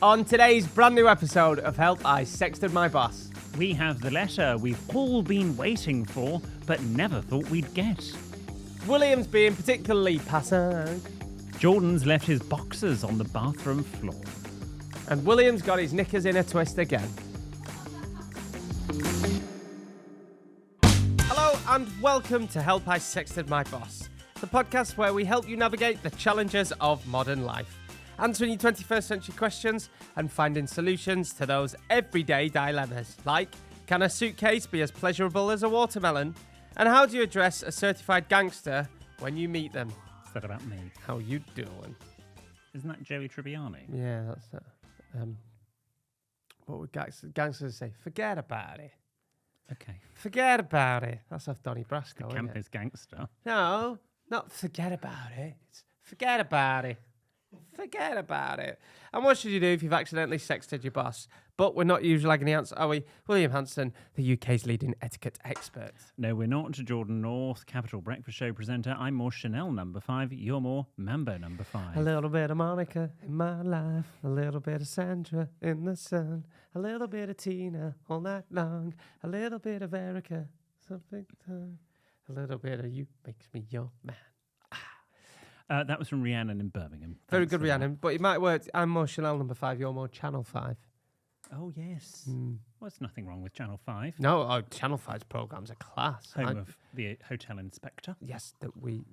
On today's brand new episode of Help, I Sexted My Boss. We have the letter we've all been waiting for, but never thought we'd get. William's being particularly passant. Jordan's left his boxers on the bathroom floor. And William's got his knickers in a twist again. Hello and welcome to Help, I Sexted My Boss, the podcast where we help you navigate the challenges of modern life, answering your 21st century questions and finding solutions to those everyday dilemmas, like, can a suitcase be as pleasurable as a watermelon? And how do you address a certified gangster when you meet them? Is that about me? How you doing? Isn't that Joey Tribbiani? Yeah, that's it. What would gangsters say? Forget about it. Okay. Forget about it. That's off Donnie Brasco, isn't it? Campus gangster. No, not forget about it. It's forget about it. Forget about it. And what should you do if you've accidentally sexted your boss? But we're not usually lagging the answer, are we? William Hanson, the UK's leading etiquette expert. No, we're not. Jordan North, Capital Breakfast Show presenter. I'm more Chanel number 5. You're more Mambo number 5. A little bit of Monica in my life. A little bit of Sandra in the sun. A little bit of Tina all night long. A little bit of Erica. Something time. A little bit of you makes me your man. That was from Rhiannon in Birmingham. Very Thanks good, for Rhiannon. that. But it might work. I'm more Chanel number 5. You're more Channel 5. Oh, yes. Mm. Well, there's nothing wrong with Channel 5. No, Channel 5's programmes are class. Home of the Hotel Inspector. Yes, that we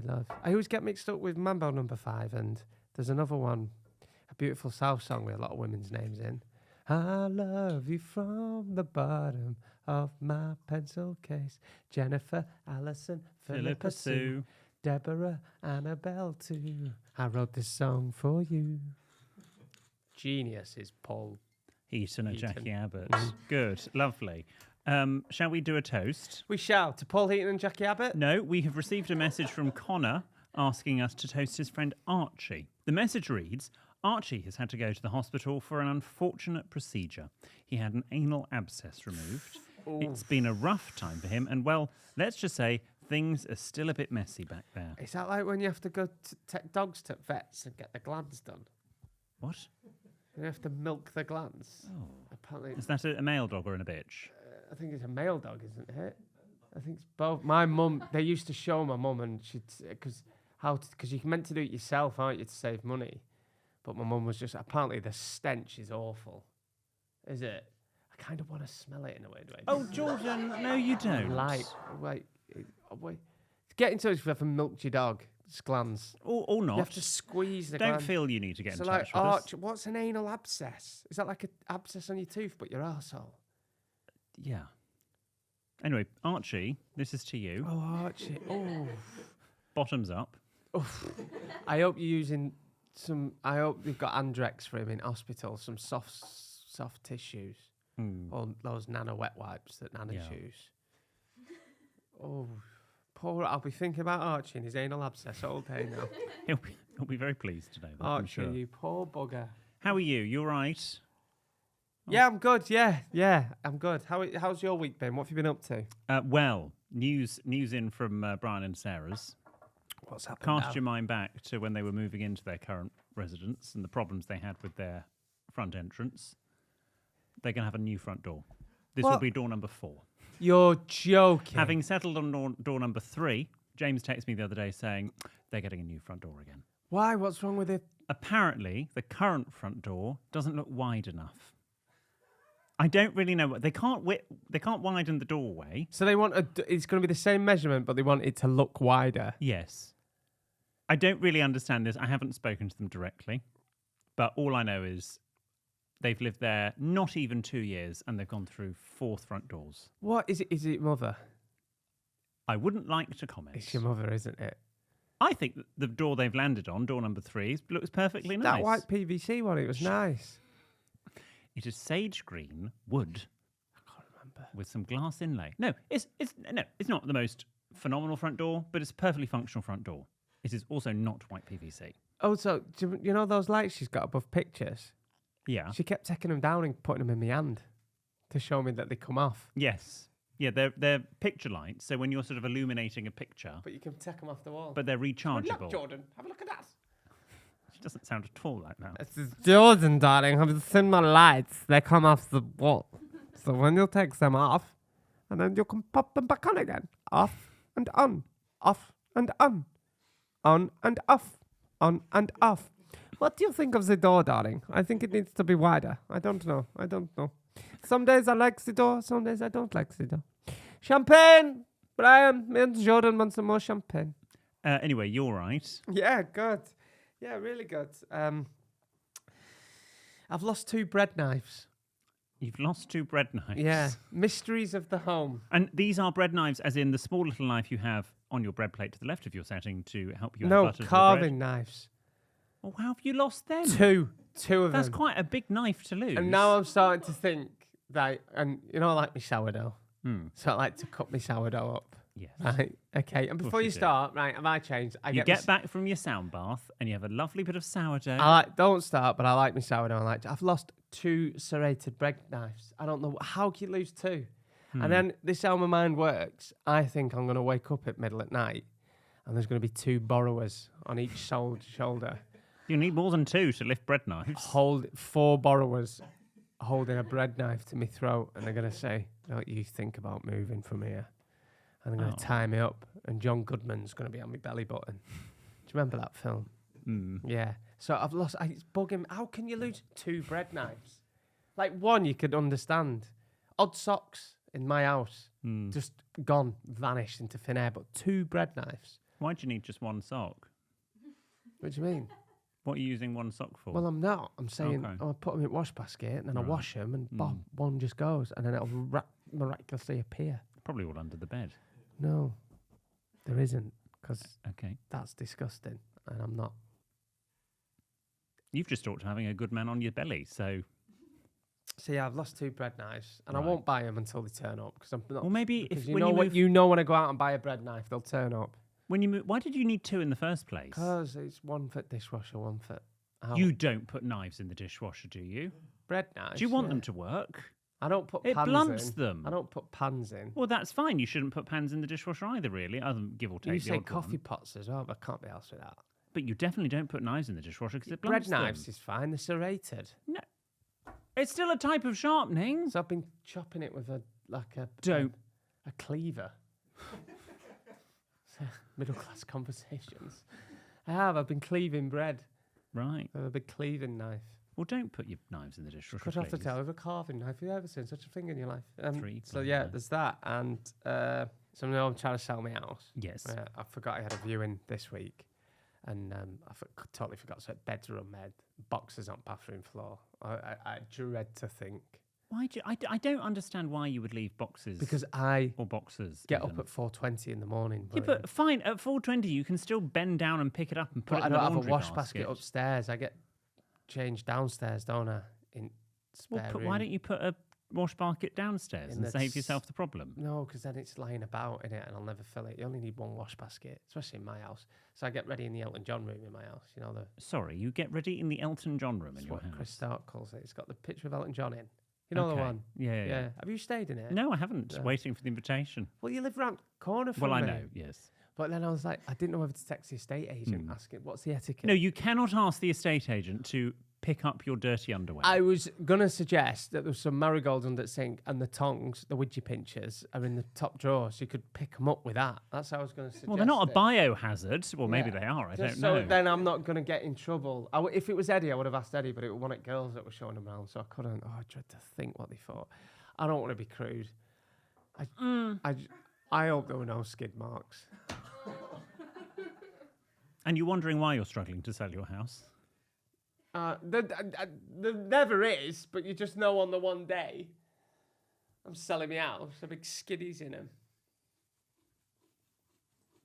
love. I always get mixed up with Mambo number 5, and there's another one, a Beautiful South song with a lot of women's names in. I love you from the bottom of my pencil case. Jennifer, Alison, Philippa Sue, Deborah, Annabelle too. I wrote this song for you. Genius is Paul Heaton and Heaton. Jackie Abbott. Good. Lovely. Shall we do a toast? We shall. To Paul Heaton and Jackie Abbott? No, we have received a message from Connor asking us to toast his friend Archie. The message reads, Archie has had to go to the hospital for an unfortunate procedure. He had an anal abscess removed. It's been a rough time for him, and well, let's just say things are still a bit messy back there. Is that like when you have to go to take dogs to vets and get the glands done? What? You have to milk the glands. Oh. Apparently, Is that a male dog or a bitch? I think it's a male dog, isn't it? I think it's both. My mum, they used to show my mum, and she'd because you're meant to do it yourself, aren't you, to save money? But my mum was just apparently the stench is awful. Is it? I kind of want to smell it in a weird way. Oh, Jordan, no, you don't. Wait. Get in touch with and milked your dog. It's glands. Or not. You have to squeeze the Don't gland. feel you need to get So in like, touch with us. what's an anal abscess? Is that like an abscess on your tooth, but your arsehole? Yeah. Anyway, Archie, this is to you. Oh, Archie. Oh. Bottoms up. I hope you're using I hope you've got Andrex for him in hospital, some soft tissues. Or those nano wet wipes that Nana choose. Oh, poor. I'll be thinking about Archie and his anal abscess all day now. He'll be very pleased today. That, I'm Archie, sure. you poor bugger. How are you? You all right? Yeah, I'm good. Yeah, I'm good. How's your week been? What have you been up to? Well, news in from Brian and Sarah's. What's happened Cast your mind back to when they were moving into their current residence and the problems they had with their front entrance. They're going to have a new front door. This will be door number 4. You're joking. Having settled on door number 3, James texted me the other day saying they're getting a new front door again. Why? What's wrong with it? Apparently, the current front door doesn't look wide enough. I don't really know. They can't widen the doorway. So they want it's going to be the same measurement, but they want it to look wider. Yes. I don't really understand this. I haven't spoken to them directly. But all I know is they've lived there not even 2 years and they've gone through 4 front doors. What is it? Is it mother? I wouldn't like to comment. It's your mother, isn't it? I think that the door they've landed on, door number 3, looks perfectly nice. That white PVC one, it was nice. It is sage green wood. I can't remember. With some glass inlay. No, it's not the most phenomenal front door, but it's a perfectly functional front door. It is also not white PVC. Oh, so do you know those lights she's got above pictures? Yeah. She kept taking them down and putting them in my hand to show me that they come off. Yes. Yeah, they're picture lights, so when you're sort of illuminating a picture. But you can take them off the wall. But they're rechargeable. Look, Jordan, have a look at that. She doesn't sound at all like that. This is Jordan, darling. I've seen my lights. They come off the wall. So when you take them off, and then you can pop them back on again. Off and on. Off and on. On and off. On and off. What do you think of the door, darling? I think it needs to be wider. I don't know. Some days I like the door. Some days I don't like the door. Champagne! Brian, me and Jordan want some more champagne. Anyway, you're right. Yeah, good. Yeah, really good. I've lost 2 bread knives. You've lost 2 bread knives. Yeah, mysteries of the home. And these are bread knives, as in the small little knife you have on your bread plate to the left of your setting to help you add No, butter to the carving bread. knives. Well, how have you lost them? 2 of That's them. quite a big knife to lose. And now I'm starting to think that, and you know, I like my sourdough. Hmm. So I like to cut my sourdough up. Yes. Right. Okay. And before you you do. start, right, have I changed? You get back from your sound bath and you have a lovely bit of sourdough. Don't start, but I like my sourdough. I've lost 2 serrated bread knives. I don't know how can you lose 2. And then this is how my mind works. I think I'm going to wake up at middle at night, and there's going to be 2 borrowers on each shoulder. You need more than 2 to lift bread knives. 4 borrowers holding a bread knife to my throat, and they're going to say, "Don't you think about moving from here?" And they're going to tie me up, and John Goodman's going to be on my belly button. Do you remember that film? Yeah. So I've lost. It's bugging. How can you lose 2 bread knives? Like one, you could understand. Odd socks in my house, just gone, vanished into thin air. But 2 bread knives. Why do you need just 1 sock? What do you mean? What are you using 1 sock for? Well, I'm not. I'm saying Okay. I'll put them in wash basket, and then I wash them, and bam, one just goes, and then it'll miraculously appear. Probably all under the bed. No, there isn't, because Okay. that's disgusting, and I'm not. You've just talked to having a good man on your belly, so... So yeah, I've lost 2 bread knives, and Right. I won't buy them until they turn up, because I'm not. Well, maybe because if you when know you what move... you know when I go out and buy a bread knife, they'll turn up. When you move, why did you need 2 in the first place? Because it's 1 foot dishwasher, 1 foot out. You don't put knives in the dishwasher, do you? bread knives. Do you want yeah. them to work? I don't put It pans blunts in. them. I don't put pans in. Well, that's fine. You shouldn't put pans in the dishwasher either, really, other than give or take You the say odd coffee one. pots as well, but I can't be asked with that. But you definitely don't put knives in the dishwasher because it Bread blunts them. knives is fine. They're serrated. No. It's still a type of sharpening. So I've been chopping it with a Don't. a cleaver. Middle class conversations. I have. I've been cleaving bread Right. with a big cleaving knife. Well, don't put your knives in the dishwasher, Could have to please. tell with a carving knife. Have you ever seen such a thing in your life? 3 So yeah, probably. there's that, and so now I'm trying to sell my house. Yes. I forgot I had a viewing this week, and totally forgot. So beds are unmade, boxes on bathroom floor. I dread to think Why do you, I don't understand why you would leave boxes because I or boxes. get even. up at 4:20 in the morning. Yeah, but fine. At 4:20, you can still bend down and pick it up and put But it I in don't the have a laundry wash basket upstairs. I get changed downstairs, don't I? In spare Well, room. why don't you put a wash basket downstairs In and the save yourself the problem? No, because then it's lying about in it, and I'll never fill it. You only need 1 wash basket, especially in my house. So I get ready in the Elton John room in my house. You know the Sorry, you get ready in the Elton John room in that's your what house. Chris Stark calls it. It's got the picture of Elton John in. You know the Okay. one. Yeah. Have you stayed in it? No, I haven't. No. Waiting for the invitation. Well, you live round the corner from Well, I me. know. Yes. But then I was like, I didn't know whether to text the estate agent asking what's the etiquette. No, you cannot ask the estate agent to pick up your dirty underwear. I was gonna suggest that there was some marigolds under the sink, and the tongs, the widgie pinchers, are in the top drawer, so you could pick them up with that. That's how I was gonna suggest. Well, they're not a it. biohazard. Well, maybe Yeah. they are. I Just don't know. So then I'm not gonna get in trouble. If it was Eddie, I would have asked Eddie, but it was one of the girls that was showing them around, so I couldn't. Oh, I dread to think what they thought. I don't want to be crude. I hope there were no skid marks. And you're wondering why you're struggling to sell your house? There never is, but you just know on the one day. I'm selling my house, a big skiddies in them.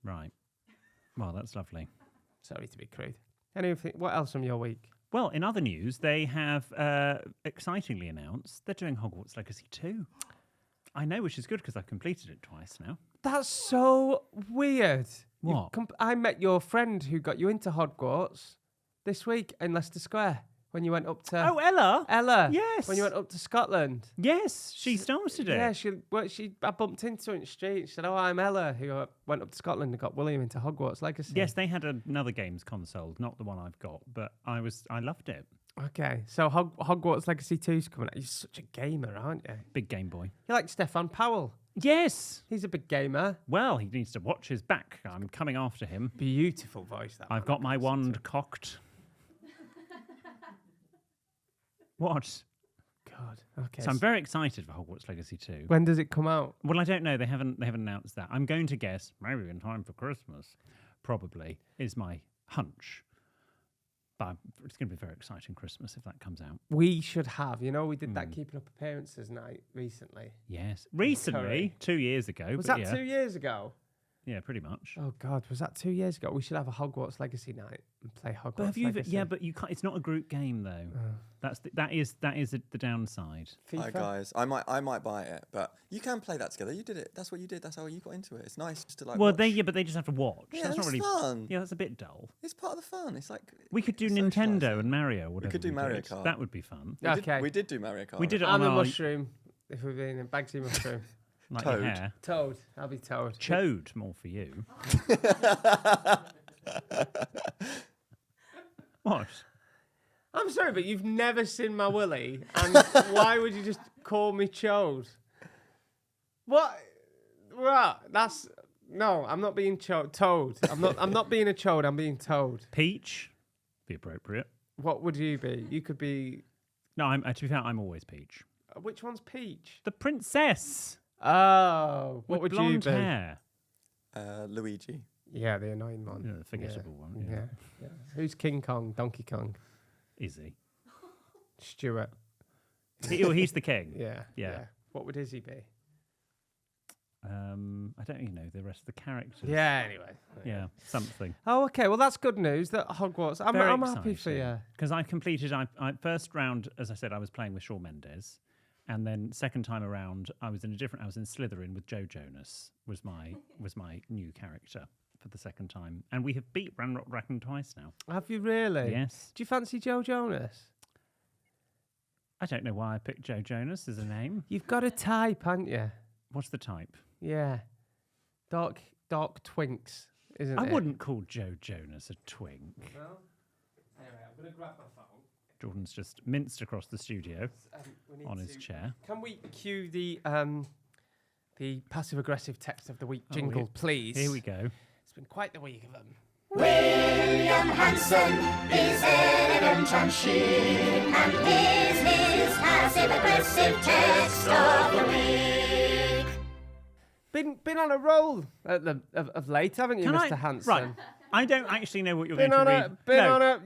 Right. Well, that's lovely. Sorry to be crude. Anything? What else from your week? Well, in other news, they have excitingly announced they're doing Hogwarts Legacy 2. I know, which is good because I've completed it twice now. That's so weird. What? I met your friend who got you into Hogwarts this week in Leicester Square. when you went up to... Oh, Ella. Ella. Yes. When you went up to Scotland. Yes, she started it. Yeah, I bumped into her in the street. She said, I'm Ella, who went up to Scotland and got William into Hogwarts Legacy. Yes, they had another games console, not the one I've got, but I loved it. Okay, so Hogwarts Legacy 2's coming out. You're such a gamer, aren't you? Big Game Boy. You're like Stefan Powell. Yes. He's a big gamer. Well, he needs to watch his back. I'm coming after him. Beautiful voice, that I've got my wand cocked. What? God. Okay. So I'm very excited for Hogwarts Legacy 2. When does it come out? Well, I don't know. They haven't announced that. I'm going to guess maybe in time for Christmas. Probably is my hunch. But it's going to be a very exciting Christmas if that comes out. We should have. We did that Keeping Up Appearances night recently. Yes. Recently, 2 years ago. Was that 2 years ago? Yeah, pretty much. Oh God, was that 2 years ago? We should have a Hogwarts Legacy night and play Hogwarts But Legacy. Yeah, but you can't. It's not a group game though. That is the downside. FIFA? Hi guys, I might buy it, but you can play that together. You did it. That's what you did. That's how you got into it. It's nice just to like. Well, watch. but they just have to watch. Yeah, that's not really fun. Yeah, that's a bit dull. It's part of the fun. It's like We could do socialising. Nintendo and Mario. Whatever We could do Mario did. Kart. That would be fun. We did do Mario Kart. We did it I'm on a our mushroom. If we're being a Bagsy mushroom. like Toad. your hair. Toad. I'll be Toad. Chode more for you. What? I'm sorry, but you've never seen my willy, and why would you just call me Chode? What? That's no. I'm not being Toad. I'm not being a Chode. I'm being Toad. Peach, be appropriate. What would you be? You could be. No, to be fair, I'm always Peach. Which one's Peach? The princess. Oh, what would with you blonde be? hair. Luigi. Yeah, the annoying one. Yeah, the forgettable one. Yeah. Who's King Kong? Donkey Kong? Is he? Stuart. He's the king. Yeah. What would Izzy be? I don't even know the rest of the characters. Yeah. Anyway. Yeah, something. Oh, okay. Well, that's good news. That Hogwarts. I'm happy for you. Because I completed. I first round, as I said, I was playing with Shawn Mendes, and then second time around, I was in Slytherin with Joe Jonas. Was my new character for the second time, and we have beat Ranrock Bracken twice now. Have you really? Yes. Do you fancy Joe Jonas? I don't know why I picked Joe Jonas as a name. You've got a type, haven't you? What's the type? Yeah. Dark twinks, isn't it? I wouldn't call Joe Jonas a twink. Well, anyway, I'm going to grab my phone. Jordan's just minced across the studio on his chair. Can we cue the passive-aggressive text of the week jingle, please? Here we go. It's been quite the week of them. William Hanson is elegant and chic, and here's his passive-aggressive text of the week. Been on a roll of late, haven't you, Mr. Hanson? Right. I don't actually know what you're Been going on to read. Been No. on a.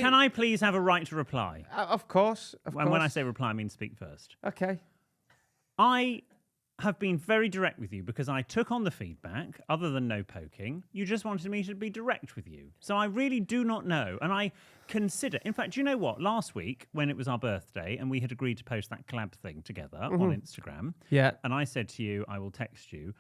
Can I please have a right to reply? Of course. And when I say reply, I mean speak first. Okay. I have been very direct with you because I took on the feedback, other than no poking. You just wanted me to be direct with you. So I really do not know. And I consider, in fact, do you know what? Last week, when it was our birthday and we had agreed to post that collab thing together on Instagram, Yeah. and I said to you, I will text you.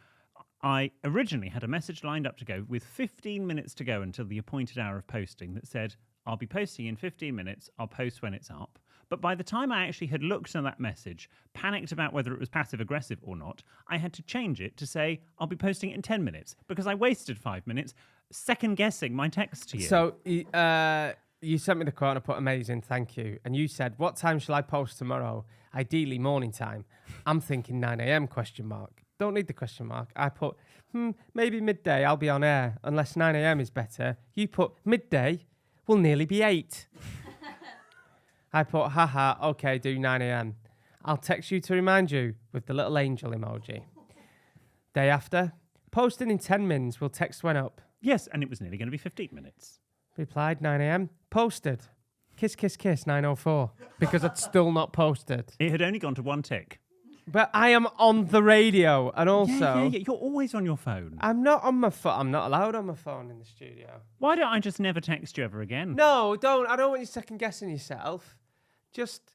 I originally had a message lined up to go with 15 minutes to go until the appointed hour of posting that said, I'll be posting in 15 minutes, I'll post when it's up. But by the time I actually had looked at that message, panicked about whether it was passive-aggressive or not, I had to change it to say, I'll be posting it in 10 minutes, because I wasted 5 minutes second-guessing my text to you. So you sent me the quote and I put amazing, thank you. And you said, what time shall I post tomorrow? Ideally morning time. I'm thinking 9 a.m. ? Don't need the question mark. I put, maybe midday, I'll be on air, unless 9 a.m. is better. You put, midday, will nearly be 8. I put, haha, okay, do 9 a.m. I'll text you to remind you with the little angel emoji. Day after, posting in 10 mins, we'll text when up. Yes, and it was nearly going to be 15 minutes. Replied 9 a.m. Posted. Kiss, kiss, kiss, 9:04. Because I'd still not posted. It had only gone to 1 tick. But I am on the radio, and also Yeah. You're always on your phone. I'm not on my phone. I'm not allowed on my phone in the studio. Why don't I just never text you ever again? No, don't. I don't want you second guessing yourself. Just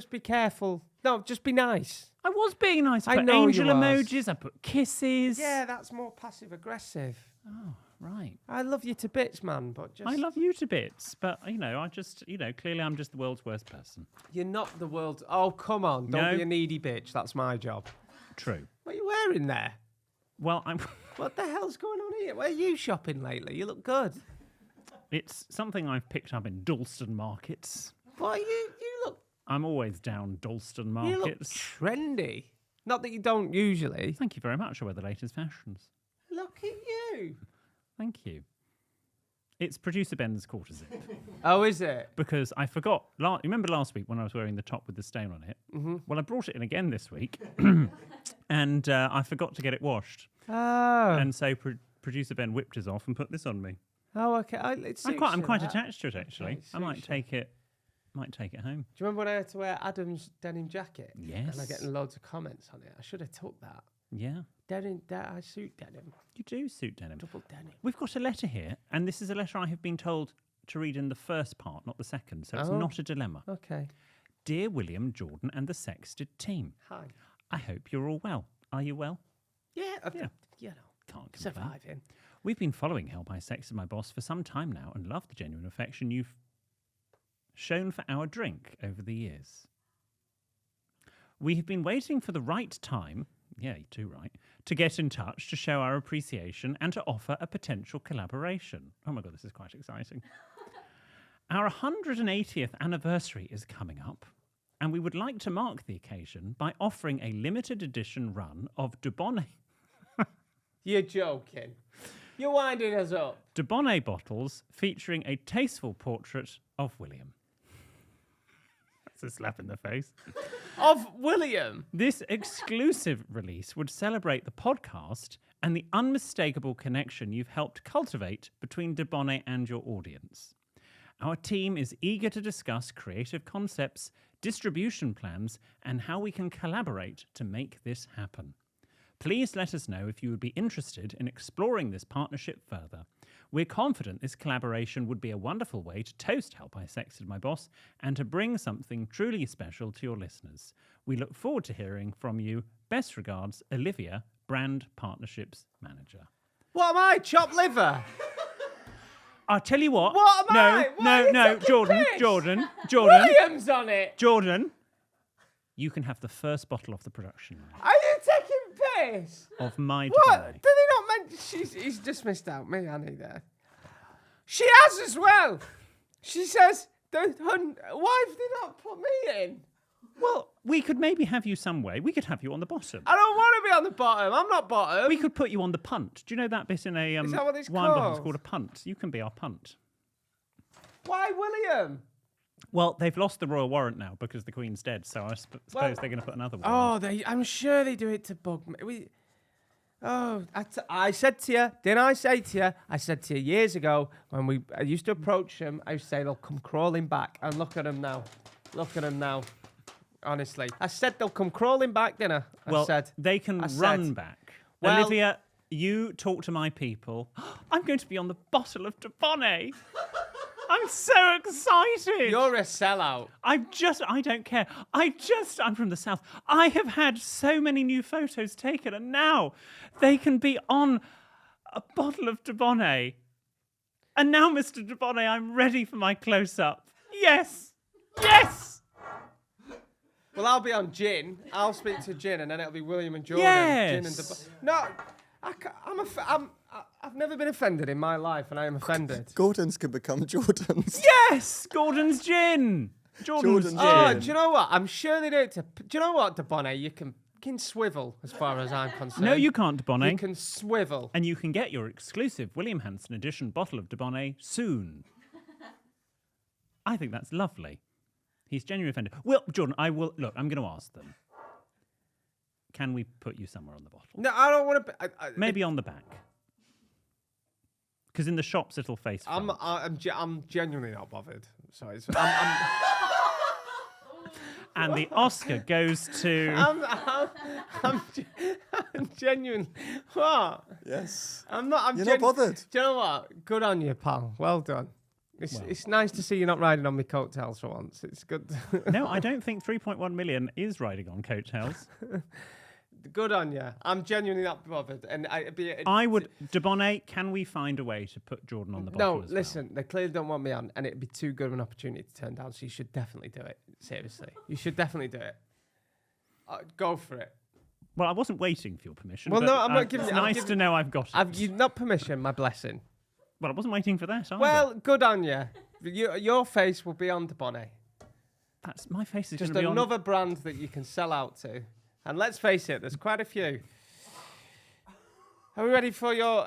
be careful. No, just be nice. I was being nice. I I put know angel you was. emojis. I put kisses. Yeah, that's more passive aggressive. Right. I love you to bits, man, but just... I love you to bits, but, I just, clearly I'm just the world's worst person. You're not the world's... Oh, come on. Don't No. be a needy bitch. That's my job. True. What are you wearing there? Well, I'm... What the hell's going on here? Where are you shopping lately? You look good. It's something I've picked up in Dalston markets. What you look... I'm always down Dalston You look markets. trendy. Not that you don't usually. Thank you very much. I wear the latest fashions. Look at you. Thank you. It's producer Ben's quarter zip. Oh, is it? Because I forgot. Remember last week when I was wearing the top with the stain on it? Mm-hmm. Well, I brought it in again this week, and I forgot to get it washed. Oh. And so producer Ben whipped his off and put this on me. Oh, okay. I'm quite attached to it actually. Okay, I might suits take it. Might take it home. Do you remember when I had to wear Adam's denim jacket? Yes. And I getting loads of comments on it. I should have took that. Yeah. I suit denim. You do suit denim. Double denim. We've got a letter here, and this is a letter I have been told to read in the first part, not the second, so it's Oh. not a dilemma. Okay. Dear William, Jordan, and the Sexted team, Hi. I hope you're all well. Are you well? Yeah. Yeah. You know, Can't complain. surviving. We've been following Help I Sexted My Boss for some time now and love the genuine affection you've shown for our drink over the years. We have been waiting for the right time, yeah, you're too right, to get in touch to show our appreciation and to offer a potential collaboration. Oh my God, this is quite exciting. Our 180th anniversary is coming up, and we would like to mark the occasion by offering a limited edition run of Dubonnet You're joking. You're winding us up. Dubonnet bottles featuring a tasteful portrait of William. That's a slap in the face. Of William. This exclusive release would celebrate the podcast and the unmistakable connection you've helped cultivate between Dubonnet and your audience. Our team is eager to discuss creative concepts, distribution plans, and how we can collaborate to make this happen. Please let us know if you would be interested in exploring this partnership further. We're confident this collaboration would be a wonderful way to toast Help I Sexted My Boss and to bring something truly special to your listeners. We look forward to hearing from you. Best regards, Olivia, Brand Partnerships Manager. What am I? Chopped liver? I'll tell you what. What am I? What are you taking piss? Jordan. William's on it. Jordan, you can have the first bottle of the production line Are you taking piss? of my What? Dubonnet. Did he not mention? He's just missed out me, Annie, there. She has as well. She says, why have they not put me in? Well, we could maybe have you some way. We could have you on the bottom. I don't want to be on the bottom. I'm not bottom. We could put you on the punt. Do you know that bit in a Is that what it's wine bottle? It's called? called a punt. You can be our punt. Why William? Well, they've lost the royal warrant now because the Queen's dead, so I suppose they're going to put another one. Oh, I'm sure they do it to bug me. I said to you, didn't I say to you? I said to you years ago when I used to approach them, I used to say they'll come crawling back, and look at them now. Look at them now. Honestly, I said they'll come crawling back, didn't I? Well, I said they can run back. Well- Olivia, you talk to my people. I'm going to be on the bottle of Dubonnet. I'm so excited. you're a sellout. I don't care. I'm from the South. I have had so many new photos taken, and now they can be on a bottle of Dubonnet. And now, Mr. Dubonnet, I'm ready for my close-up. Yes! Yes! Well, I'll be on gin. I'll speak to gin, and then it'll be William and Jordan. Gin and Yes. no, I've never been offended in my life, and I am offended. Gordon's could become Jordans. Yes! Gordon's gin! Jordan's gin. Oh, do you know what? I'm sure they do it to... Do you know what, Dubonnet? You can swivel, as far as I'm concerned. No, you can't, You Dubonnet. can swivel. And you can get your exclusive William Hanson edition bottle of Dubonnet soon. I think that's lovely. He's genuinely offended. Well, Jordan, I'm going to ask them. Can we put you somewhere on the bottle? No, I don't want to... Maybe on the back. Because in the shops it'll face front. I'm genuinely not bothered. Sorry. And the Oscar goes to... I'm genuine. What? Yes. I'm not... You're not bothered. Do you know what? Good on you, pal. Well done. It's nice to see you not riding on my coattails for once. It's good. No, I don't think 3.1 million is riding on coattails. Good on you. I'm genuinely not bothered. And I would... Debonnet, can we find a way to put Jordan on the bottle No, as listen, they clearly don't want me on, and it'd be too good of an opportunity to turn down, so you should definitely do it. Seriously. You should definitely do it. Go for it. Well, I wasn't waiting for your permission. Well, but, no, I'm not giving it's you... nice to know I've got it. You not permission, my blessing. Well, I wasn't waiting for that either. Well, good on you. Your face will be on the bonnet. My face is Just going to be another brand that you can sell out to. And let's face it, there's quite a few. Are we ready for your...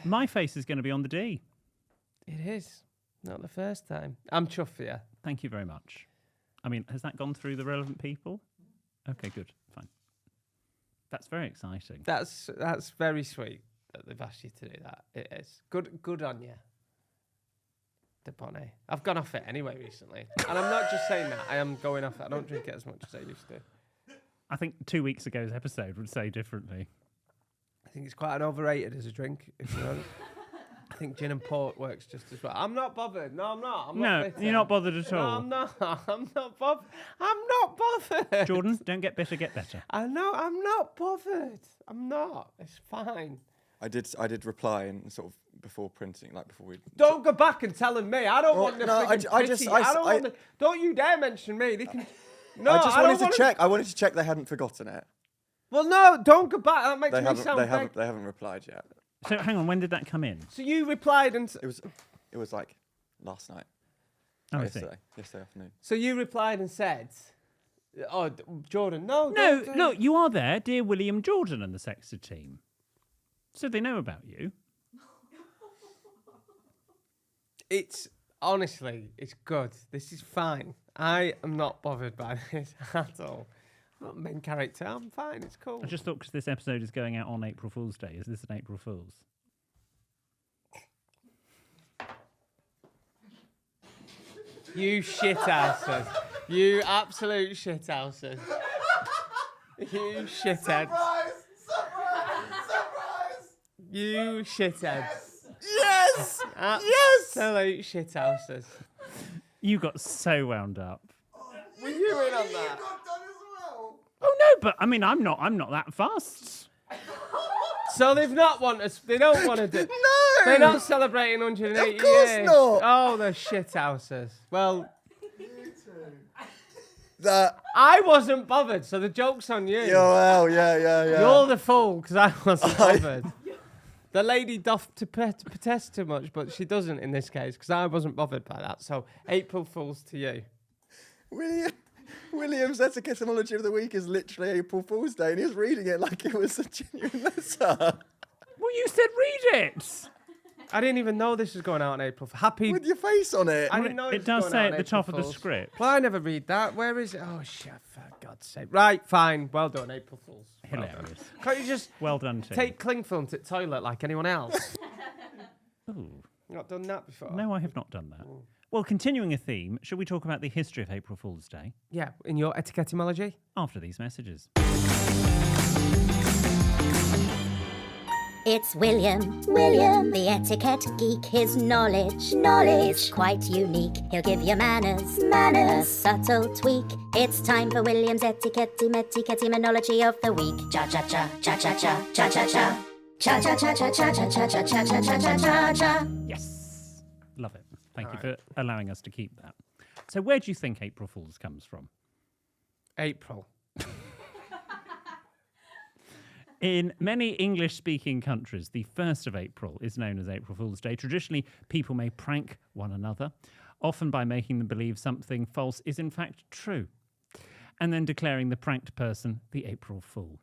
My face is going to be on the D. It is. Not the first time. I'm chuffed for you. Thank you very much. I mean, has that gone through the relevant people? Okay, good. Fine. That's very exciting. That's very sweet that they've asked you to do that. It is. Good on you. The bonnet. I've gone off it anyway recently. And I'm not just saying that. I am going off it. I don't drink it as much as I used to. I think 2 weeks ago's episode would say differently. I think it's quite overrated as a drink, if you know. I think gin and port works just as well. I'm not bothered. No, I'm not. No, you're not bothered at No, all. I'm not. I'm not bothered. I'm not bothered. Jordan, don't get bitter, get better. I know. I'm not bothered. I'm not. It's fine. I did reply and sort of before printing, like before we. Don't go back and telling me. I don't Well, want the no, friggin' pity. I don't want the, don't you dare mention me. They can. No, I just don't wanted to wanna- check. I wanted to check they hadn't forgotten it. Well, no, don't go back. That makes They me haven't. sound big. They haven't replied yet. So hang on, when did that come in? So you replied and. It was like last night. Oh, I see. Yesterday afternoon. So you replied and said, "Oh, Jordan, no, No, don't- look, you are there, dear William Jordan and the Sexter team. So they know about you. It's honestly, it's good. This is fine. I am not bothered by this at all. I'm not main character. I'm fine. It's cool. I just thought because this episode is going out on April Fool's Day, is this an April Fool's? You shithouses. You absolute shithouses. You shitheads. You shitheads. Yes. Absolute shithouses. You got so wound up. Were you in on that? Oh no, but I mean, I'm not that fast. So they've not want us. They don't want to do. No. They're not celebrating 180 Of course years. not. Oh, the shithouses. Well, That. I wasn't bothered, so the joke's on you. Well, yeah. You're the fool because I wasn't bothered. The lady doth to protest too much, but she doesn't in this case because I wasn't bothered by that. So April Fool's to you. William's etymology of the week is literally April Fool's Day, and he was reading it like it was a genuine letter. Well, you said read it. I didn't even know this was going out on April. Happy. With your face on it. I didn't know It was does going say out at on the April top of the Fool's. script. Well, I never read that. Where is it? Oh shit! For God's sake! Right, fine. Well done, April Fools. Well done. Hilarious. Can't you just Well done, Tim. take cling film to the toilet like anyone else? Ooh. Not done that before. No, I have not done that. Well, continuing a theme, shall we talk about the history of April Fool's Day Yeah, in your etiquette etymology. after these messages? It's William, the etiquette geek. His knowledge is quite unique. He'll give you manners, a subtle tweak. It's time for William's etymology of the week. Cha cha cha cha cha cha cha cha cha. Cha cha cha cha cha cha cha cha cha cha cha cha cha. Yes. Love it. Thank you for allowing us to keep that. So where do you think April Fool's comes from? April. In many English-speaking countries, the 1st of April is known as April Fool's Day. Traditionally, people may prank one another, often by making them believe something false is in fact true, and then declaring the pranked person the April Fool.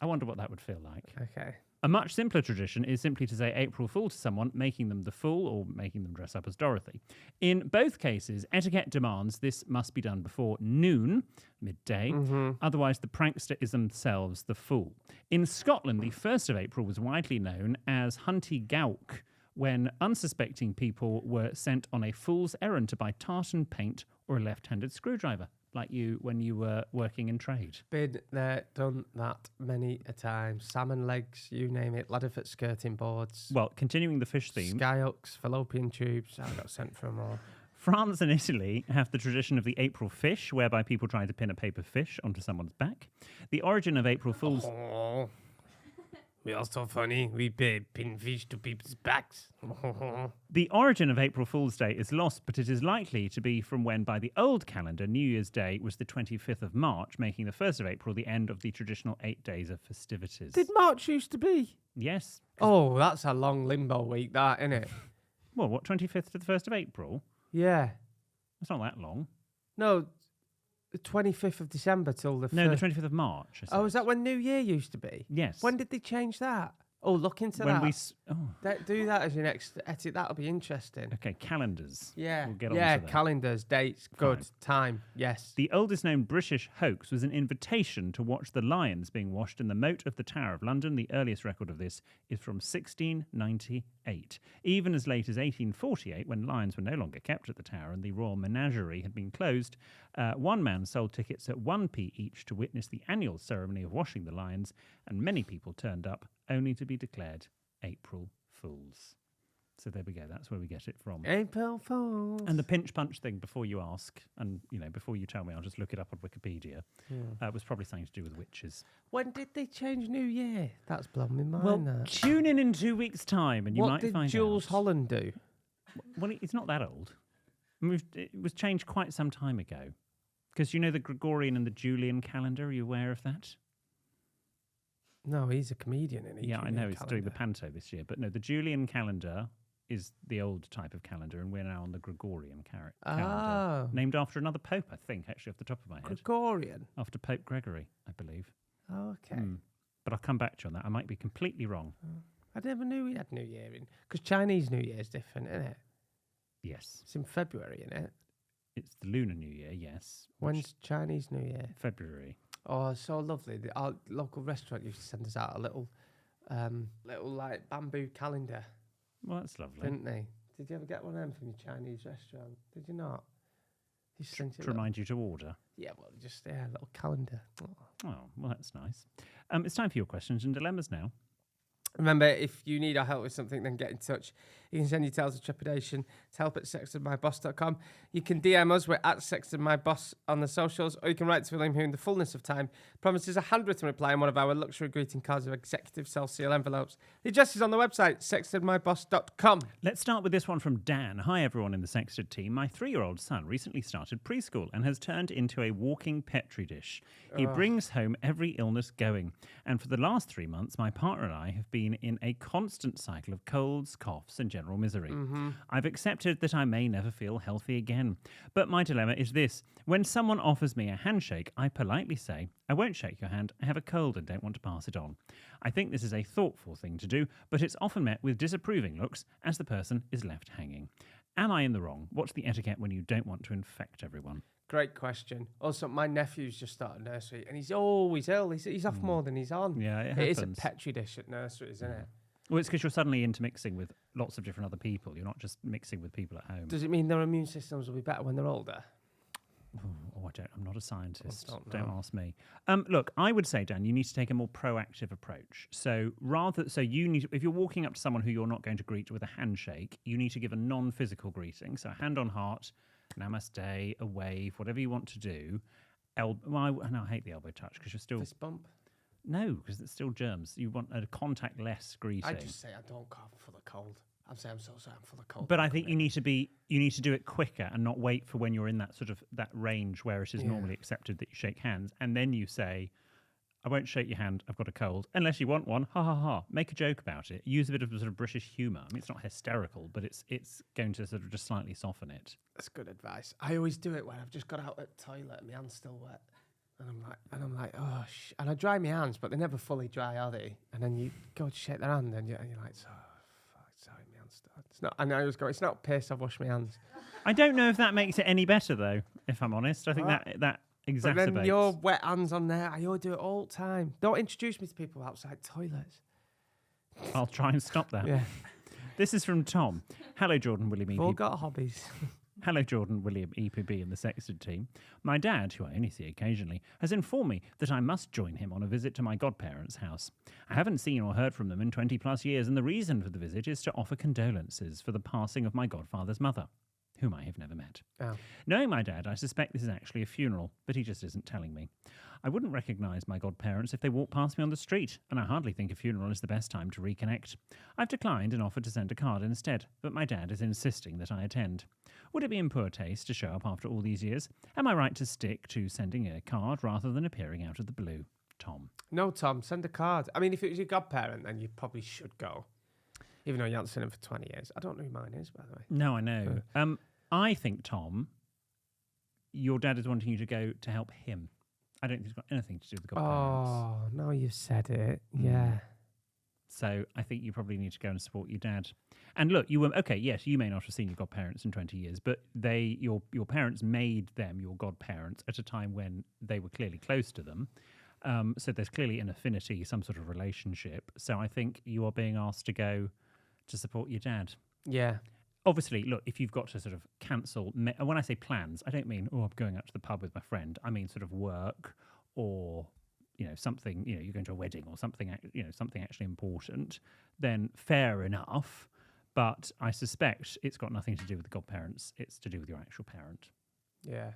I wonder what that would feel like. Okay. A much simpler tradition is simply to say April Fool to someone, making them the fool or making them dress up as Dorothy. In both cases, etiquette demands this must be done before noon, midday, otherwise the prankster is themselves the fool. In Scotland, the 1st of April was widely known as Hunty Gauk, when unsuspecting people were sent on a fool's errand to buy tartan paint or a left-handed screwdriver, like you when you were working in trade. Been there, done that many a time. Salmon legs, you name it. Ladderfoot skirting boards. Well, continuing the fish theme, Skyhooks, fallopian tubes. I got sent for them all. France and Italy have the tradition of the April fish, whereby people try to pin a paper fish onto someone's back. The origin of April Fool's... Oh, we are so funny. We pin fish to people's backs. The origin of April Fool's Day is lost, but it is likely to be from when, by the old calendar, New Year's Day was the 25th of March, making the 1st of April the end of the traditional 8 days of festivities. Did March used to be? Yes. Oh, that's a long limbo week, that, isn't it? Well, what, 25th to the 1st of April? Yeah. That's not that long. No, the 25th of December till the 1st. No, the 25th of March. Oh, is that when New Year used to be? Yes. When did they change that? Oh, look into when that. Oh. Do that as your next etiquette. That'll be interesting. Okay, calendars. Yeah. We'll get on yeah, to that. calendars, dates, good, Fine. time, yes. The oldest known British hoax was an invitation to watch the lions being washed in the moat of the Tower of London. The earliest record of this is from 1698. Even as late as 1848, when lions were no longer kept at the Tower and the Royal Menagerie had been closed, one man sold tickets at 1p each to witness the annual ceremony of washing the lions, and many people turned up only to be declared April Fools. So there we go. That's where we get it from. April Fools. And the pinch punch thing, before you ask, and before you tell me, I'll just look it up on Wikipedia. Was probably something to do with witches. When did they change New Year? That's blown my mind. Well, that. tune in 2 weeks' time, and you What might did find Jules out. Holland do? Well, it's not that old. I mean, it was changed quite some time ago. Because you know the Gregorian and the Julian calendar. Are you aware of that? No, he's a comedian. Isn't he? Yeah, I know. He's doing the calendar. panto this year. But no, the Julian calendar is the old type of calendar, and we're now on the Gregorian calendar. Oh. Named after another pope, I think, actually, off the top of my head. Gregorian. After Pope Gregory, I believe. Oh, okay. But I'll come back to you on that. I might be completely wrong. I never knew we had New Year in. Because Chinese New Year is different, isn't it? Yes. It's in February, isn't it? It's the Lunar New Year, yes. When's Chinese New Year? February. Oh, so lovely. Our local restaurant used to send us out a little like bamboo calendar, Well, that's lovely. didn't they? Did you ever get one of them from your Chinese restaurant? Did you not? You sent it. To remind you to order. Yeah, well, just a little calendar. Oh. Oh, well, that's nice. It's time for your questions and dilemmas now. Remember, if you need our help with something, then get in touch. You can send your tales of trepidation to help@sextedmyboss.com. You can DM us. We're at sextedmyboss on the socials. Or you can write to William, who in the fullness of time promises a handwritten reply in one of our luxury greeting cards of executive self-seal envelopes. The address is on the website, sextedmyboss.com. Let's start with this one from Dan. Hi, everyone in the Sexted team. My 3-year-old son recently started preschool and has turned into a walking petri dish. He brings home every illness going. And for the last 3 months, my partner and I have been in a constant cycle of colds, coughs, and general misery. I've accepted that I may never feel healthy again. But my dilemma is this. When someone offers me a handshake, I politely say, I won't shake your hand, I have a cold and don't want to pass it on. I think this is a thoughtful thing to do, but it's often met with disapproving looks as the person is left hanging. Am I in the wrong? What's the etiquette when you don't want to infect everyone? Great question. Also, my nephew's just started nursery, and he's always ill. He's off more than he's on. Yeah, it It is a happens. petri dish at nurseries, isn't it? Well, it's because you're suddenly intermixing with lots of different other people. You're not just mixing with people at home. Does it mean their immune systems will be better when they're older? Oh, I'm not a scientist. don't Don't know. ask me. Look, I would say, Dan, you need to take a more proactive approach. So you need, if you're walking up to someone who you're not going to greet with a handshake, you need to give a non-physical greeting. So hand on heart, namaste, a wave, whatever you want to do. No, I hate the elbow touch because you're still... Fist bump? No, because it's still germs. You want a contact-less greeting. I just say I don't cough for the cold. I'm saying I'm so sorry, I'm full of cold. But I think you need to do it quicker and not wait for when you're in that sort of that range where it is normally accepted that you shake hands, and then you say, I won't shake your hand, I've got a cold, unless you want one, ha ha ha. Make a joke about it. Use a bit of sort of British humour. I mean, it's not hysterical, but it's going to sort of just slightly soften it. That's good advice. I always do it when I've just got out at the toilet and my hand's still wet. And I'm like, oh, and I dry my hands, but they're never fully dry, are they? And then you go to shake their hand and you're like, sorry, my hand's still. It's not, and I always go, it's not piss, I've washed my hands. I don't know if that makes it any better, though, if I'm honest. I think that But exacerbates. then your wet hands on there, I always do it all the time. Don't introduce me to people outside toilets. I'll try and stop that. Yeah. This is from Tom. Hello, Jordan, William, We've all EP. got hobbies. Hello, Jordan, William, EPB, and the Sexted team. My dad, who I only see occasionally, has informed me that I must join him on a visit to my godparents' house. I haven't seen or heard from them in 20 plus years, and the reason for the visit is to offer condolences for the passing of my godfather's mother, whom I have never met. Oh. Knowing my dad, I suspect this is actually a funeral, but he just isn't telling me. I wouldn't recognise my godparents if they walked past me on the street, and I hardly think a funeral is the best time to reconnect. I've declined and offered to send a card instead, but my dad is insisting that I attend. Would it be in poor taste to show up after all these years? Am I right to stick to sending a card rather than appearing out of the blue? Tom. No, Tom, send a card. I mean, if it was your godparent, then you probably should go. Even though you haven't seen him for 20 years. I don't know who mine is, by the way. No, I know. I think, Tom, your dad is wanting you to go to help him. I don't think it's got anything to do with the godparents. Oh, now you've said it. Yeah. So I think you probably need to go and support your dad. And look, yes, you may not have seen your godparents in 20 years, but your parents made them your godparents at a time when they were clearly close to them. So there's clearly an affinity, some sort of relationship. So I think you are being asked to go to support your dad. Yeah. Obviously, look, if you've got to sort of cancel, when I say plans, I don't mean, I'm going out to the pub with my friend. I mean sort of work or, something, you're going to a wedding or something, something actually important, then fair enough. But I suspect it's got nothing to do with the godparents. It's to do with your actual parent. Yeah.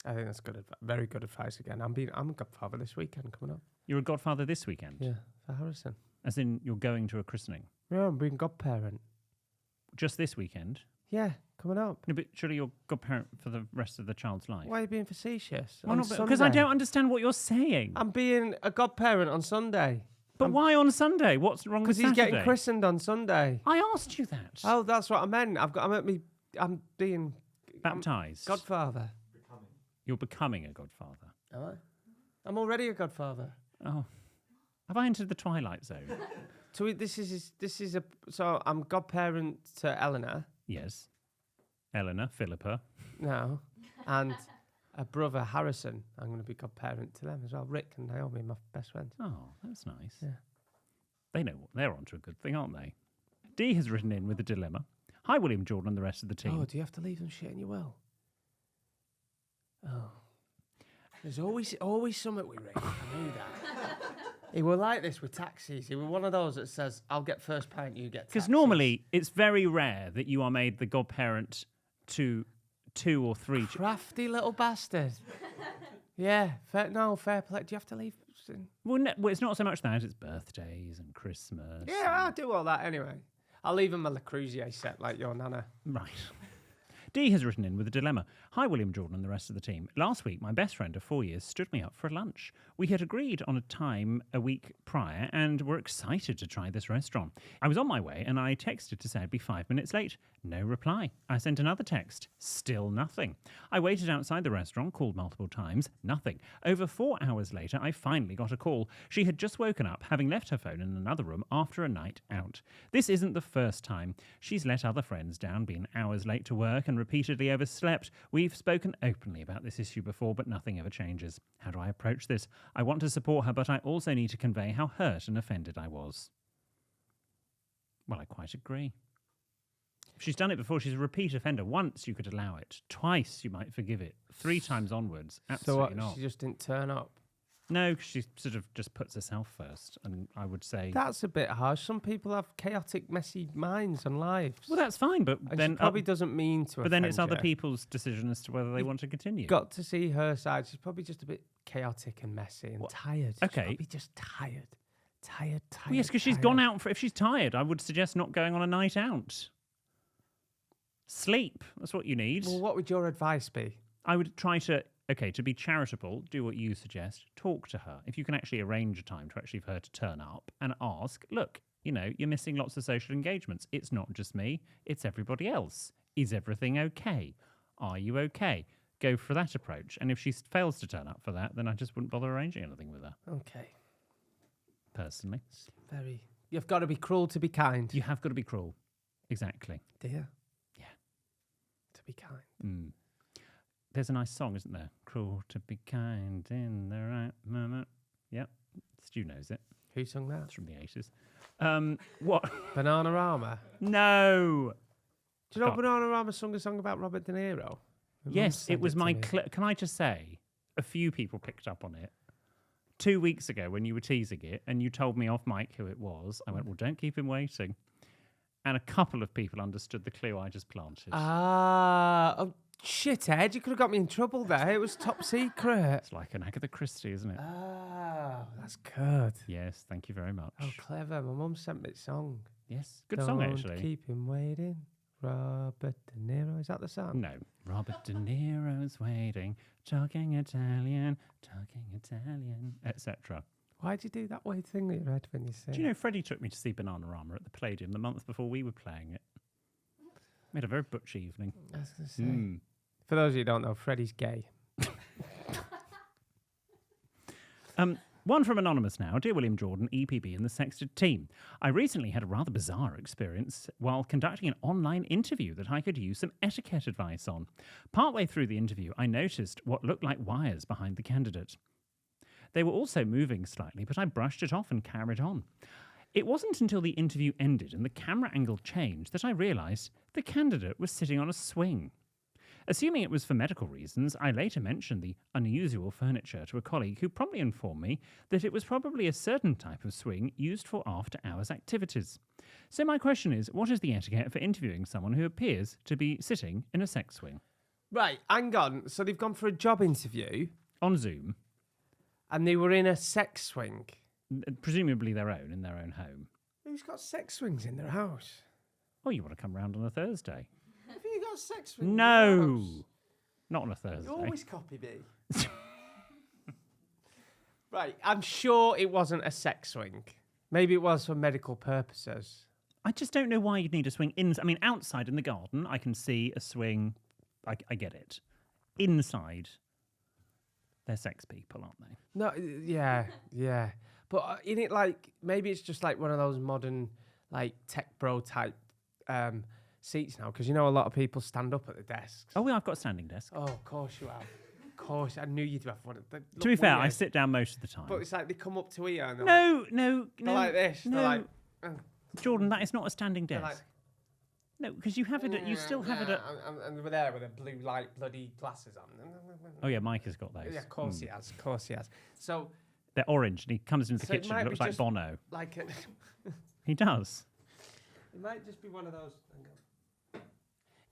I think that's good. Very good advice again. I'm a godfather this weekend coming up. You're a godfather this weekend? Yeah, for Harrison. As in you're going to a christening? Yeah, I'm being godparent. Just this weekend? Yeah, coming up. No, but surely you're godparent for the rest of the child's life. Why are you being facetious? Because I don't understand what you're saying. I'm being a godparent on Sunday. But why on Sunday? What's wrong with Saturday? Because he's getting christened on Sunday. I asked you that. Oh, that's what I meant. I'm being baptised. Godfather. You're becoming a godfather. Am I? I'm already a godfather. Oh. Have I entered the twilight zone? So I'm godparent to Eleanor. Yes. Eleanor, Philippa. No. And a brother, Harrison. I'm going to be godparent to them as well. Rick and Naomi, my best friends. Oh, that's nice. Yeah. They know they're onto a good thing, aren't they? Dee has written in with a dilemma. Hi, William Jordan and the rest of the team. Oh, do you have to leave them shit in your will? Oh. There's always something we read. I knew that. He were like this with taxis. He were one of those that says, I'll get first pint, you get taxis. Because normally, it's very rare that you are made the godparent to 2 or 3... Crafty little bastard. Yeah, fair play. Do you have to leave? Well, it's not so much that. It's birthdays and Christmas. Yeah, I'll do all that anyway. I'll leave him a Le Creuset set like your nana. Right. Dee has written in with a dilemma. Hi, William Jordan and the rest of the team. Last week, my best friend of 4 years stood me up for lunch. We had agreed on a time a week prior and were excited to try this restaurant. I was on my way and I texted to say I'd be 5 minutes late. No reply. I sent another text. Still nothing. I waited outside the restaurant, called multiple times. Nothing. Over 4 hours later, I finally got a call. She had just woken up, having left her phone in another room after a night out. This isn't the first time. She's let other friends down, been hours late to work and repeatedly overslept. We've spoken openly about this issue before, but nothing ever changes. How do I approach this? I want to support her, but I also need to convey how hurt and offended I was. Well, I quite agree. If she's done it before, she's a repeat offender. Once, you could allow it. Twice, you might forgive it. 3 times onwards, absolutely not. She just didn't turn up? No, she sort of just puts herself first, and I would say... That's a bit harsh. Some people have chaotic, messy minds and lives. Well, that's fine, but and then... She probably doesn't mean to But then it's offend other you. people's decision as to whether they want to continue. Got to see her side. She's probably just a bit chaotic and messy and tired. Okay. She's probably just tired. Tired. Well, yes, because she's gone out for... If she's tired, I would suggest not going on a night out. Sleep. That's what you need. Well, what would your advice be? I would try to... Okay, to be charitable, do what you suggest. Talk to her. If you can actually arrange a time to actually for her to turn up and ask, look, you're missing lots of social engagements. It's not just me, it's everybody else. Is everything okay? Are you okay? Go for that approach. And if she fails to turn up for that, then I just wouldn't bother arranging anything with her. Okay. Personally. You've got to be cruel to be kind. You have got to be cruel. Exactly. Dear. Yeah. To be kind. Mm. There's a nice song, isn't there? Cruel to be kind in the right moment. Yep. Stu knows it. Who sung that? It's from the 80s. What? Bananarama? No. Do you know Bananarama sung a song about Robert De Niro? Yes, it was my... Can I just say, a few people picked up on it. 2 weeks ago when you were teasing it and you told me off mic who it was, I went, well, don't keep him waiting. And a couple of people understood the clue I just planted. Oh, shithead. You could have got me in trouble there. It was top secret. It's like an Agatha Christie, isn't it? Oh, that's good. Yes, thank you very much. Oh, clever. My mum sent me the song. Yes, good song, Don't actually. keep him waiting. Robert De Niro. Is that the song? No. Robert De Niro's waiting, talking Italian, etc. Why'd you do that weird thing with your head when you sing? Do you know Freddie took me to see Bananarama at the Palladium the month before we were playing it? We had a very butch evening. I was going to say. For those of you who don't know, Freddie's gay. One from Anonymous now. Dear William Jordan, EPB and the Sexted team. I recently had a rather bizarre experience while conducting an online interview that I could use some etiquette advice on. Partway through the interview, I noticed what looked like wires behind the candidate. They were also moving slightly, but I brushed it off and carried on. It wasn't until the interview ended and the camera angle changed that I realised the candidate was sitting on a swing. Assuming it was for medical reasons, I later mentioned the unusual furniture to a colleague who promptly informed me that it was probably a certain type of swing used for after-hours activities. So my question is, what is the etiquette for interviewing someone who appears to be sitting in a sex swing? Right, hang on. So they've gone for a job interview On Zoom, and they were in a sex swing. presumably in their own home. Who's got sex swings in their house? Oh, you want to come round on a Thursday? Have you got sex swings in No! your house? Not on a Thursday. You always copy me. Right, I'm sure it wasn't a sex swing. Maybe it was for medical purposes. I just don't know why you'd need a swing outside in the garden, I can see a swing. I get it. Inside, they're sex people, aren't they? No, yeah. But in it, like, maybe it's just like one of those modern, like, tech bro type seats now, because you know a lot of people stand up at the desks. Oh, well, I've got a standing desk. Oh, of course you have. Of course, I knew you'd have one. To be fair, I sit down most of the time. But it's like they come up to here and No. they're like this. No. They're like, Jordan, that is not a standing they're desk. like, No, because you have it. You still have it. and we're there with the blue light bloody glasses on. Oh yeah, Mike has got those. Yeah, of course he has. Of course he has. So They're orange, and he comes into the So it kitchen might and be looks like just- Bono. like He does. it might just be one of those. hang on.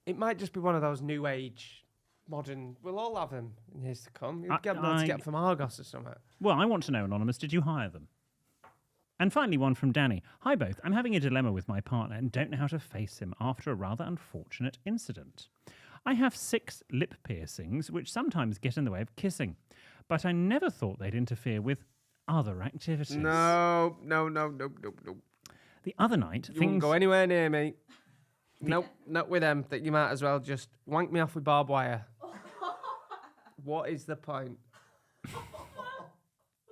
It might just be one of those new age, modern. We'll all have them in years to come. You'll get them to get from Argos or something. Well, I want to know, Anonymous, did you hire them? And finally, one from Danny. Hi, both. I'm having a dilemma with my partner and don't know how to face him after a rather unfortunate incident. I have 6 lip piercings, which sometimes get in the way of kissing, but I never thought they'd interfere with other activities. No. The other night, You won't go anywhere near me. Nope, not with them. That you might as well just wank me off with barbed wire. What is the point?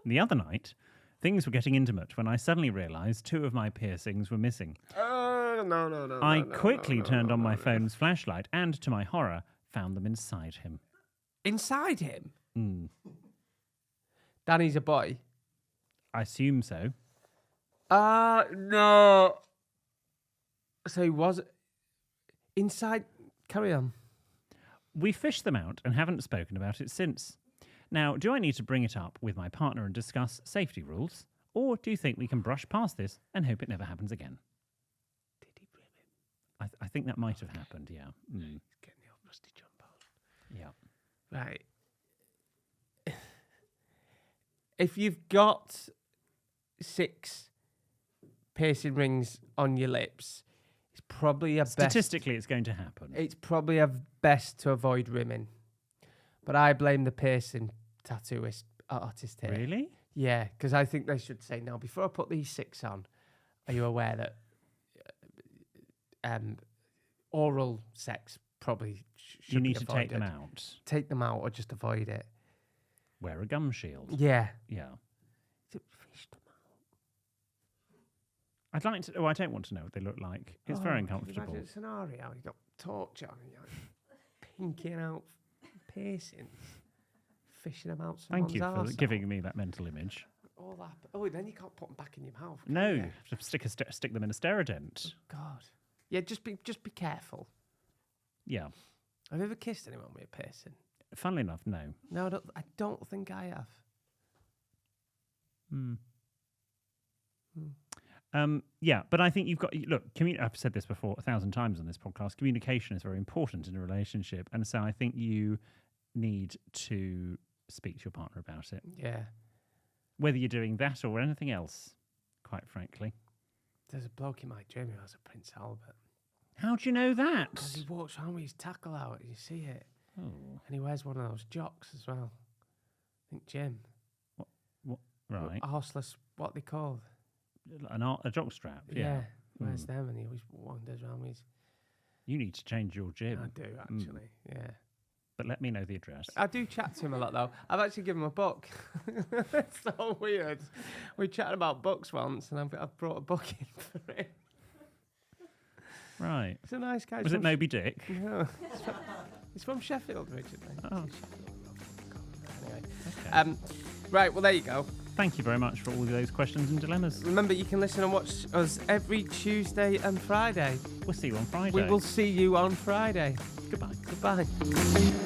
The other night, things were getting intimate when I suddenly realised 2 of my piercings were missing. No. I quickly turned on my phone's flashlight and, to my horror, found them inside him. Inside him? Mm. Danny's a boy. I assume so. No. So he was inside. Carry on. We fished them out and haven't spoken about it since. Now, do I need to bring it up with my partner and discuss safety rules? Or do you think we can brush past this and hope it never happens again? Did he bring him? I think that might have happened, yeah. Mm. He's getting the old rusty jump on. Yeah. Right. If you've got 6 piercing rings on your lips, it's probably Statistically, it's going to happen. It's probably a best to avoid rimming. But I blame the piercing tattooist artist here. Really? Yeah, because I think they should say, now, before I put these 6 on, are you aware that oral sex probably should You need be to take them avoided? out. Take them out or just avoid it. Wear a gum shield. Yeah. Yeah. Fish them I'd like to... Oh, I don't want to know what they look like. It's very uncomfortable. Imagine a scenario. You got torch on and you're pinking out piercings, fishing them out someone's Thank you for arsehole. giving me that mental image. All that. Oh, then you can't put them back in your mouth. can No, you? you have to stick them in a Steradent. God. Yeah, just be careful. Yeah. Have you ever kissed anyone with a piercing? Funnily enough, no. No, I don't think I have. Yeah, but I think you've got look. I've said this before 1,000 times on this podcast. Communication is very important in a relationship, and so I think you need to speak to your partner about it. Yeah. Whether you're doing that or anything else, quite frankly. There's a bloke in my gym who has a Prince Albert. How do you know that? Because he walks around with his tackle out. You see it. Oh, And he wears one of those jocks as well. I think Jim. what? Right, A horseless, what they called. a jock strap. Yeah. Wears them and he always wanders around with his... You need to change your gym. I do, actually. Yeah. But let me know the address. I do chat to him a lot, though. I've actually given him a book. It's so weird. We chatted about books once, and I've brought a book in for him. Right. It's a nice guy. Was it Moby Dick? No. It's from Sheffield, Richard. Oh. Anyway. Okay. Right, well, there you go. Thank you very much for all of those questions and dilemmas. Remember, you can listen and watch us every Tuesday and Friday. We'll see you on Friday. We will see you on Friday. Goodbye. Goodbye.